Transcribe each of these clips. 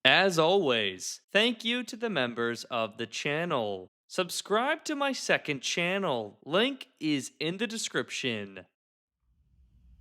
As always, thank you to the members of the channel. Subscribe to my second channel. Link is in the description.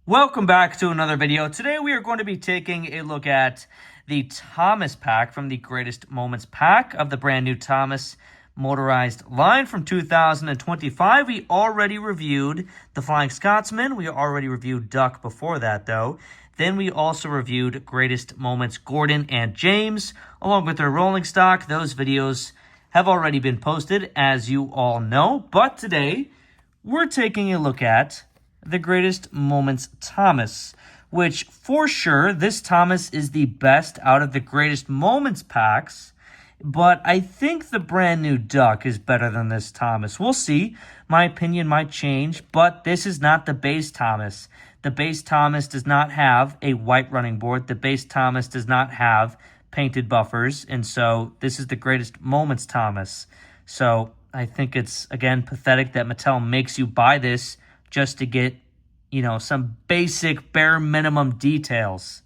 Welcome back to another video. Today we are going to be taking a look at the Thomas pack from the Greatest Moments pack of the brand new Thomas motorized line from 2025. We already reviewed the Flying Scotsman. We already reviewed Duck before that though. Then we also reviewed Greatest Moments Gordon and James along with their rolling stock. Those videos have already been posted, as you all know. But today we're taking a look at the Greatest Moments Thomas, which for sure, this Thomas is the best out of the Greatest Moments packs, but I think the brand new Duck is better than this Thomas. We'll see. My opinion might change, but this is not the base Thomas. The base Thomas does not have a white running board. The base Thomas does not have painted buffers, and so this is the Greatest Moments Thomas. So I think it's, again, pathetic that Mattel makes you buy this just to get, you know, some basic bare minimum details.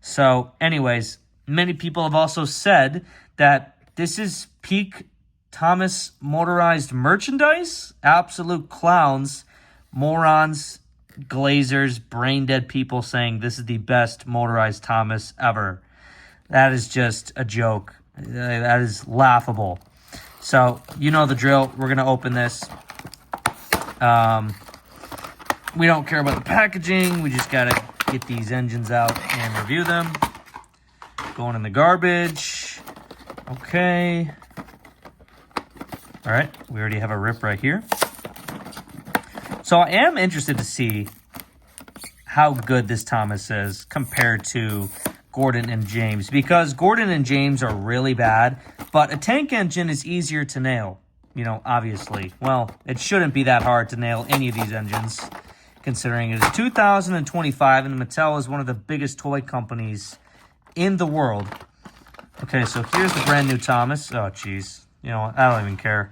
So anyways, many people have also said that this is peak Thomas motorized merchandise. Absolute clowns, morons, glazers, brain dead people saying this is the best motorized Thomas ever. That is just a joke. That is laughable. So you know the drill. We're going to open this. We don't care about the packaging. We just got to get these engines out and review them. Going in the garbage. Okay. All right. We already have a rip right here. So I am interested to see how good this Thomas is compared to Gordon and James, because Gordon and James are really bad, but a tank engine is easier to nail, you know, obviously. Well, it shouldn't be that hard to nail any of these engines, considering it is 2025 and Mattel is one of the biggest toy companies in the world. Okay, so here's the brand new Thomas. Oh, jeez. You know, I don't even care.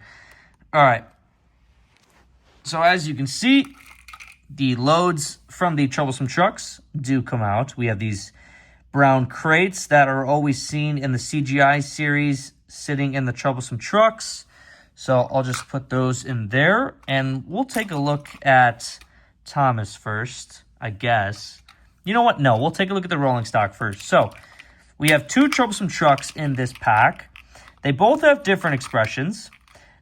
All right. So as you can see, the loads from the Troublesome Trucks do come out. We have these brown crates that are always seen in the CGI series sitting in the Troublesome Trucks. So I'll just put those in there, and we'll take a look at Thomas first, I guess. You know what? No, we'll take a look at the rolling stock first. So we have two Troublesome Trucks in this pack. They both have different expressions.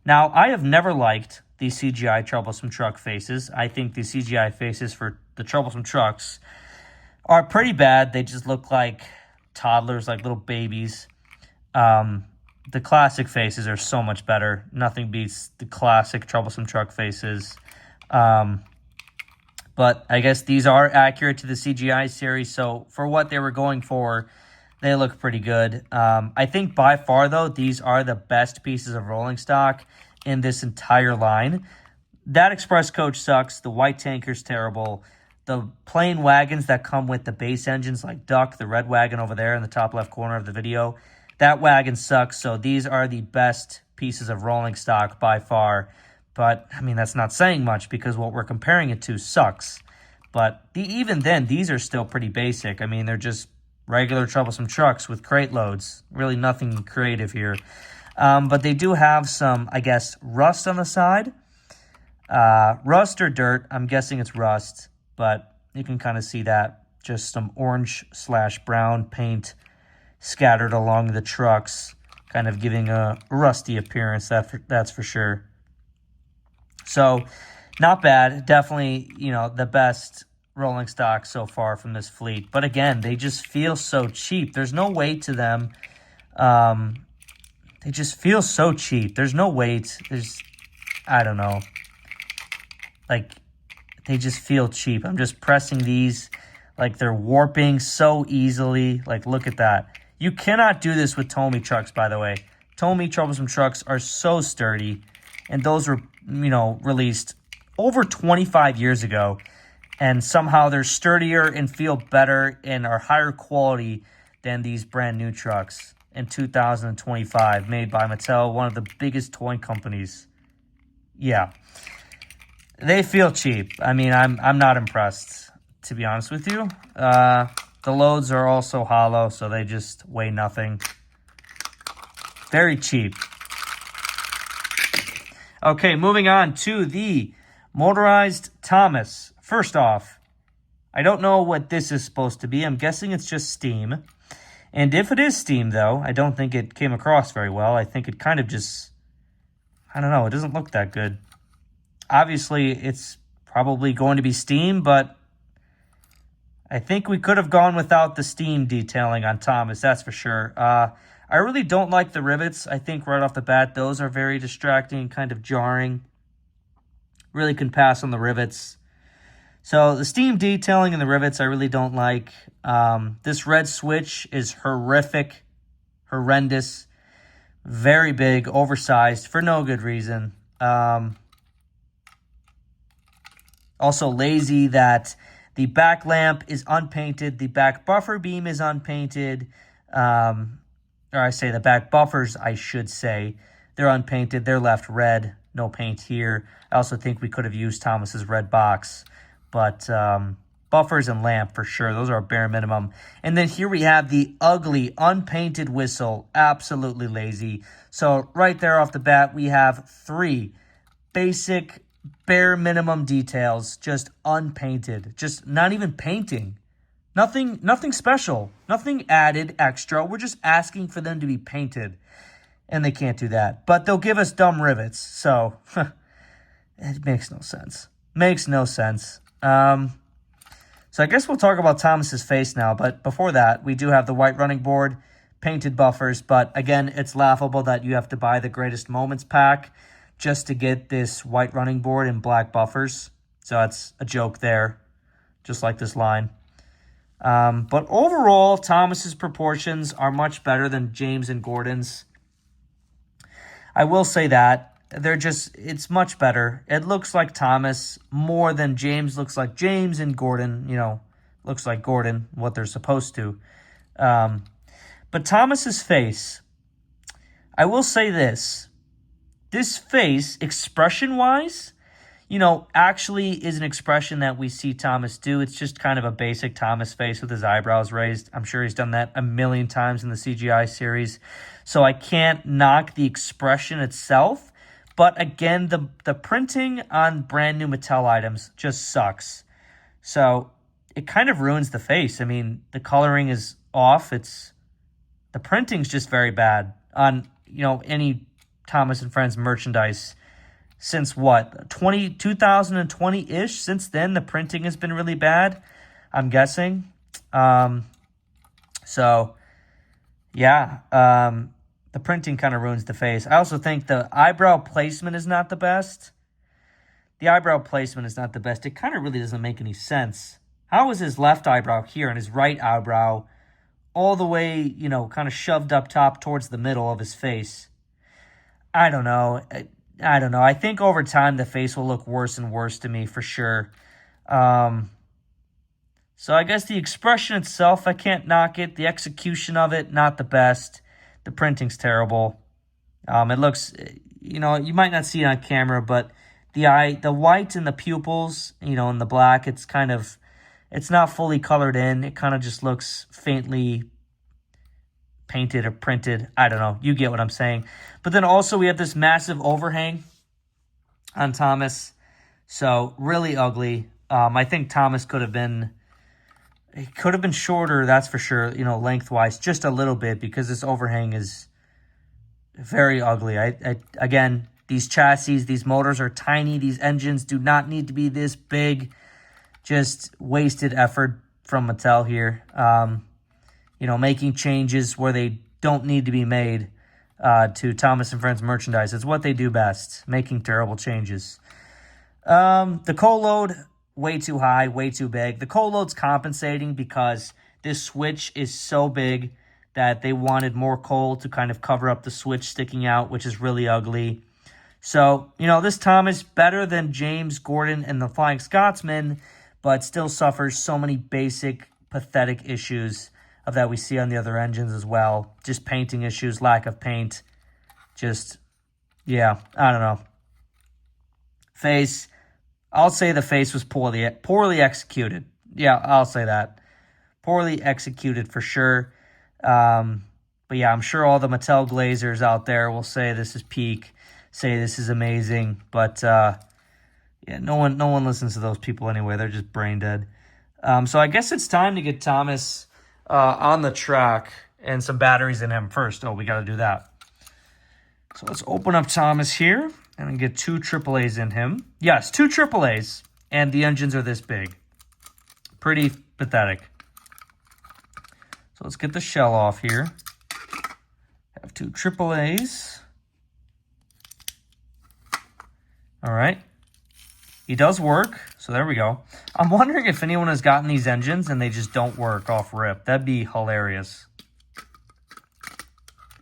Now, I have never liked the CGI Troublesome Truck faces. I think the CGI faces for the Troublesome Trucks are pretty bad. They just look like toddlers, like little babies. The classic faces are so much better. Nothing beats the classic Troublesome Truck faces. But I guess these are accurate to the CGI series, so for what they were going for, they look pretty good. I think by far, though, these are the best pieces of rolling stock in this entire line. That Express Coach sucks. The white tanker's terrible. The plain wagons that come with the base engines, like Duck, the red wagon over there in the top left corner of the video, that wagon sucks. So these are the best pieces of rolling stock by far. But, I mean, that's not saying much because what we're comparing it to sucks. But even then, these are still pretty basic. I mean, they're just regular Troublesome Trucks with crate loads. Really nothing creative here. But they do have some, I guess, rust on the side. Rust or dirt. I'm guessing it's rust. But you can kind of see that. Just some orange/brown paint scattered along the trucks, kind of giving a rusty appearance, that's for sure. So, not bad. Definitely, you know, the best rolling stock so far from this fleet. But again, they just feel so cheap. There's no weight to them. They just feel so cheap. There's no weight. I don't know. Like, they just feel cheap. I'm just pressing these like they're warping so easily. Like, look at that. You cannot do this with Tomy trucks, by the way. Tomy Troublesome Trucks are so sturdy, and those were, you know, released over 25 years ago, and somehow they're sturdier and feel better and are higher quality than these brand new trucks in 2025, made by Mattel, one of the biggest toy companies. Yeah. They feel cheap. I mean, I'm not impressed, to be honest with you. The loads are also hollow, so they just weigh nothing. Very cheap. Okay, moving on to the motorized Thomas. First off, I don't know what this is supposed to be. I'm guessing it's just steam. And if it is steam, though, I don't think it came across very well. I think it kind of just, I don't know, it doesn't look that good. Obviously, it's probably going to be steam, but I think we could have gone without the steam detailing on Thomas, that's for sure. I really don't like the rivets. I think right off the bat, those are very distracting, kind of jarring. Really can pass on the rivets. So the steam detailing and the rivets I really don't like. This red switch is horrific, horrendous, very big, oversized for no good reason. Also lazy that the back lamp is unpainted, the back buffer beam is unpainted, or I say the back buffers, I should say. They're unpainted. They're left red. No paint here. I also think we could have used Thomas's red box. But buffers and lamp for sure. Those are a bare minimum. And then here we have the ugly, unpainted whistle. Absolutely lazy. So right there off the bat, we have 3 basic, bare minimum details. Just unpainted. Just not even painting. Nothing special. Nothing added extra. We're just asking for them to be painted. And they can't do that. But they'll give us dumb rivets. So, it makes no sense. Makes no sense. So I guess we'll talk about Thomas's face now. But before that, we do have the white running board, painted buffers. But again, it's laughable that you have to buy the Greatest Moments pack just to get this white running board and black buffers. So that's a joke there. Just like this line. But overall, Thomas's proportions are much better than James and Gordon's. I will say that. It's much better. It looks like Thomas more than James looks like James, and Gordon, looks like Gordon, what they're supposed to. But Thomas's face, I will say this. This face, expression-wise, actually is an expression that we see Thomas do. It's just kind of a basic Thomas face with his eyebrows raised. I'm sure he's done that a million times in the CGI series. So I can't knock the expression itself. But again, the printing on brand new Mattel items just sucks. So it kind of ruins the face. I mean, the coloring is off. The printing's just very bad on, any Thomas and Friends merchandise. Since what, 2020-ish? Since then, the printing has been really bad, I'm guessing. So, yeah, the printing kind of ruins the face. I also think the eyebrow placement is not the best. The eyebrow placement is not the best. It kind of really doesn't make any sense. How is his left eyebrow here and his right eyebrow all the way, kind of shoved up top towards the middle of his face? I don't know. I think over time the face will look worse and worse to me for sure. So I guess the expression itself, I can't knock it. The execution of it, not the best. The printing's terrible. It looks, you might not see it on camera, but the white in the pupils, and the black, it's not fully colored in. It kind of just looks faintly painted or printed. I don't know. You get what I'm saying. But then also we have this massive overhang on Thomas. So really ugly. I think Thomas could have been shorter, that's for sure, lengthwise, just a little bit, because this overhang is very ugly. Again, these chassis, these motors are tiny. These engines do not need to be this big. Just wasted effort from Mattel here. Making changes where they don't need to be made to Thomas and Friends merchandise. It's what they do best, making terrible changes. The coal load, way too high, way too big. The coal load's compensating because this switch is so big that they wanted more coal to kind of cover up the switch sticking out, which is really ugly. So, this Thomas better than James, Gordon, and the Flying Scotsman, but still suffers so many basic, pathetic issues of that we see on the other engines as well. Just painting issues, lack of paint. Just, yeah, I don't know. Face, I'll say the face was poorly executed. Yeah, I'll say that. Poorly executed for sure. But yeah, I'm sure all the Mattel Glazers out there will say this is peak, say this is amazing. But yeah, no one listens to those people anyway. They're just brain dead. So I guess it's time to get Thomas on the track and some batteries in him first. Oh, we got to do that. So let's open up Thomas here and get 2 AAAs in him. Yes, 2 AAAs, and the engines are this big. Pretty pathetic. So let's get the shell off here. Have 2 AAAs. All right. He does work, so there we go. I'm wondering if anyone has gotten these engines and they just don't work off rip. That'd be hilarious.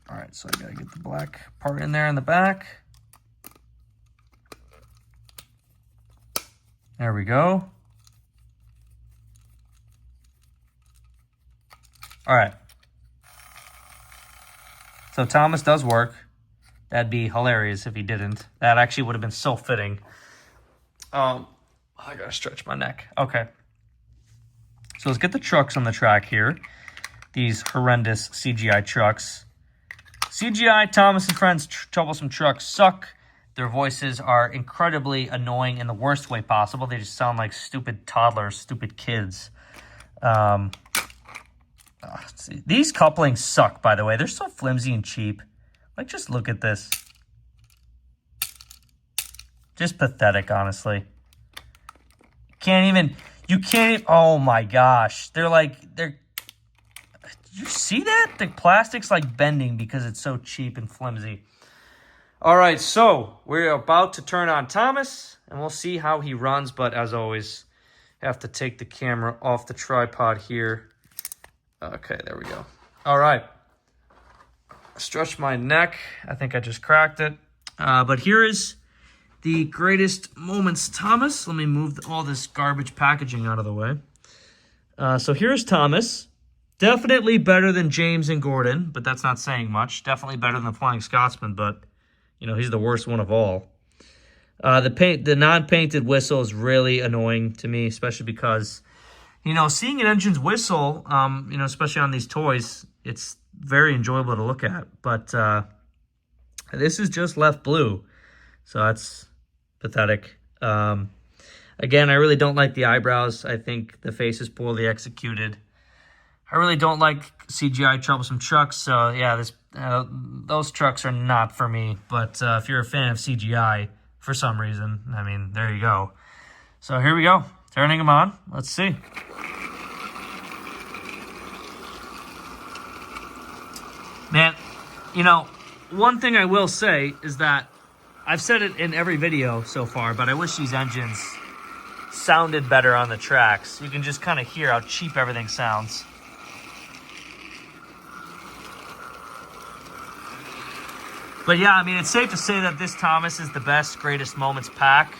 All right, so I gotta get the black part in there in the back. There we go. All right. So Thomas does work. That'd be hilarious if he didn't. That actually would have been so fitting. I gotta stretch my neck. Okay. So let's get the trucks on the track here. These horrendous CGI trucks. CGI, Thomas and Friends Troublesome Trucks suck. Their voices are incredibly annoying in the worst way possible. They just sound like stupid toddlers, stupid kids. These couplings suck, by the way. They're so flimsy and cheap. Like, just look at this. Just pathetic, honestly. You can't, oh my gosh. Did you see that? The plastic's like bending because it's so cheap and flimsy. All right, so we're about to turn on Thomas, and we'll see how he runs. But as always, have to take the camera off the tripod here. Okay, there we go. All right. Stretch my neck. I think I just cracked it. But here is the greatest moments, Thomas. Let me move all this garbage packaging out of the way. So here's Thomas. Definitely better than James and Gordon, but that's not saying much. Definitely better than the Flying Scotsman, but, you know, he's the worst one of all. The non-painted whistle is really annoying to me, especially because, you know, seeing an engine's whistle, you know, especially on these toys, it's very enjoyable to look at. But this is just left blue, so that's pathetic. Again, I really don't like the eyebrows. I think the face is poorly executed. I really don't like CGI Troublesome Trucks, so yeah, those trucks are not for me. But if you're a fan of CGI for some reason, I mean, there you go. So here we go, turning them on. Let's see. Man, you know, one thing I will say is that I've said it in every video so far, but I wish these engines sounded better on the tracks. You can just kind of hear how cheap everything sounds. But yeah, I mean, it's safe to say that this Thomas is the best Greatest Moments pack.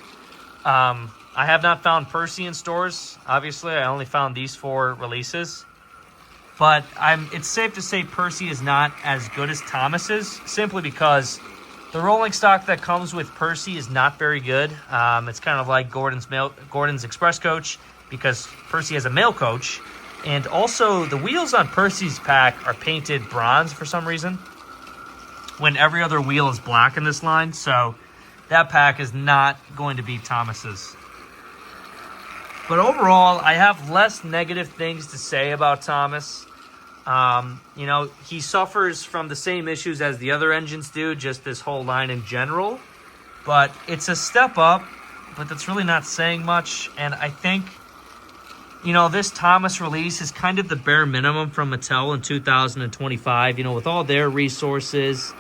I have not found Percy in stores. Obviously, I only found these 4 releases. But it's safe to say Percy is not as good as Thomas's, simply because the rolling stock that comes with Percy is not very good. It's kind of like Gordon's Express Coach, because Percy has a mail coach. And also, the wheels on Percy's pack are painted bronze for some reason, when every other wheel is black in this line. So that pack is not going to be Thomas's. But overall, I have less negative things to say about Thomas. You know, he suffers from the same issues as the other engines do, just this whole line in general. But it's a step up, but that's really not saying much. And I think, you know, this Thomas release is kind of the bare minimum from Mattel in 2025. You know, with all their resources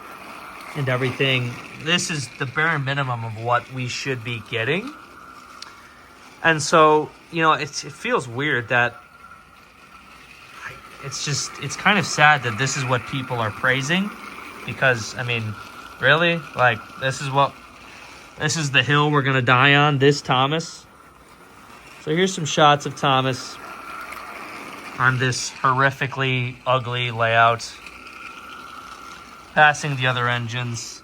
and everything, this is the bare minimum of what we should be getting. And so, you know, it feels weird that it's kind of sad that this is what people are praising, because, I mean, really? Like, this is the hill we're going to die on, this Thomas? So here's some shots of Thomas on this horrifically ugly layout, passing the other engines.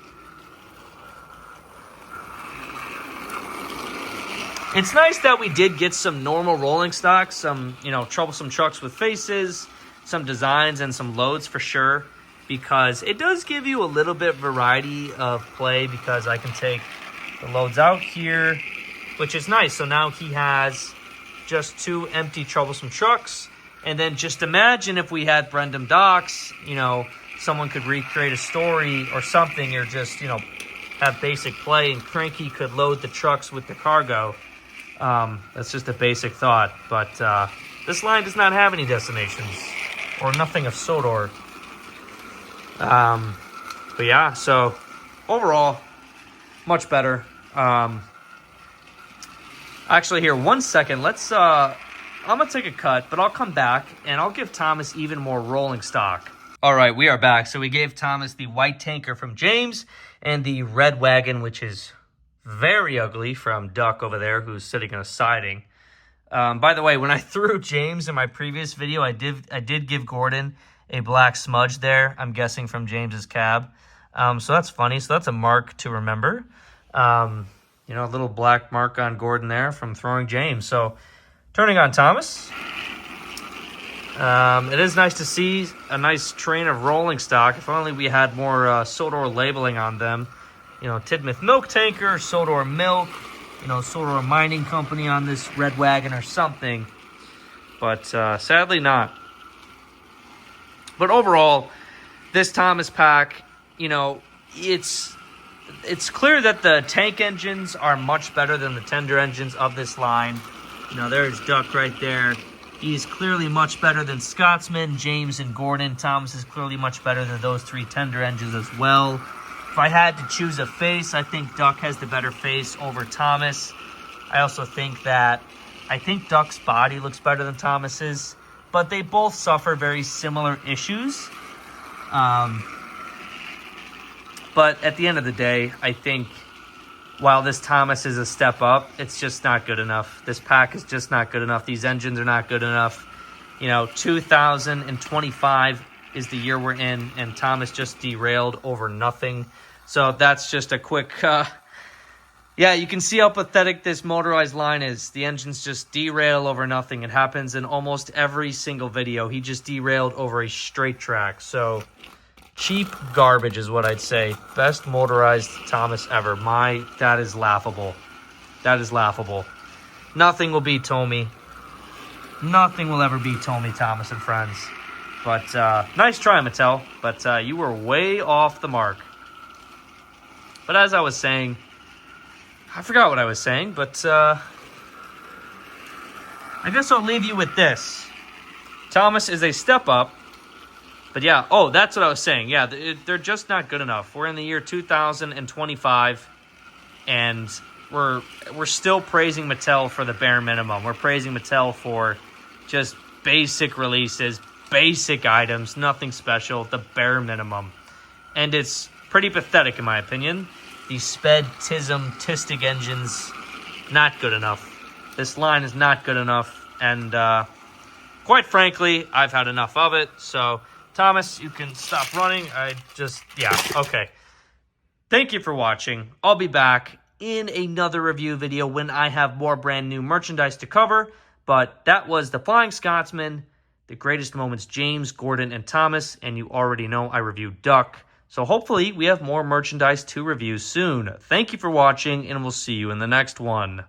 It's nice that we did get some normal rolling stock, some, troublesome trucks with faces, some designs, and some loads for sure, because it does give you a little bit variety of play, because I can take the loads out here, which is nice. So now he has just 2 empty troublesome trucks. And then just imagine if we had Brendam Docks, someone could recreate a story or something, or just, have basic play, and Cranky could load the trucks with the cargo. That's just a basic thought, but this line does not have any destinations, or nothing of Sodor. But yeah, so overall, much better. Actually, here, 1 second. Let's. I'm gonna take a cut, but I'll come back and I'll give Thomas even more rolling stock. All right, we are back. So we gave Thomas the white tanker from James and the red wagon, which is very ugly, from Duck over there, who's sitting on a siding. By the way, when I threw James in my previous video, I did give Gordon a black smudge there, I'm guessing from James's cab. So that's funny. So that's a mark to remember. A little black mark on Gordon there from throwing James. So turning on Thomas. It is nice to see a nice train of rolling stock. If only we had more Sodor labeling on them. Tidmouth Milk Tanker, Sodor Milk, Sodor Mining Company on this red wagon or something. But sadly not. But overall, this Thomas pack, it's clear that the tank engines are much better than the tender engines of this line. There's Duck right there. He's clearly much better than Scotsman, James, and Gordon. Thomas is clearly much better than those 3 tender engines as well. If I had to choose a face, I think Duck has the better face over Thomas. I also think Duck's body looks better than Thomas's, but they both suffer very similar issues. But at the end of the day, I think while this Thomas is a step up, it's just not good enough. This pack is just not good enough. These engines are not good enough. 2025 is the year we're in, and Thomas just derailed over nothing. So that's just a quick... you can see how pathetic this motorized line is. The engines just derail over nothing. It happens in almost every single video. He just derailed over a straight track. So... cheap garbage is what I'd say. Best motorized Thomas ever. That is laughable. That is laughable. Nothing will beat Tommy. Nothing will ever beat Tommy, Thomas, and friends. But nice try, Mattel. But you were way off the mark. But as I was saying, I forgot what I was saying, but I guess I'll leave you with this. Thomas is a step up. But yeah, that's what I was saying. Yeah, they're just not good enough. We're in the year 2025, and we're still praising Mattel for the bare minimum. We're praising Mattel for just basic releases, basic items, nothing special, the bare minimum. And it's pretty pathetic in my opinion. These Sped, Tism, Tistic engines, not good enough. This line is not good enough, and quite frankly, I've had enough of it, so... Thomas, you can stop running. Okay. Thank you for watching. I'll be back in another review video when I have more brand new merchandise to cover. But that was the Flying Scotsman, the greatest moments, James, Gordon, and Thomas. And you already know I reviewed Duck. So hopefully we have more merchandise to review soon. Thank you for watching, and we'll see you in the next one.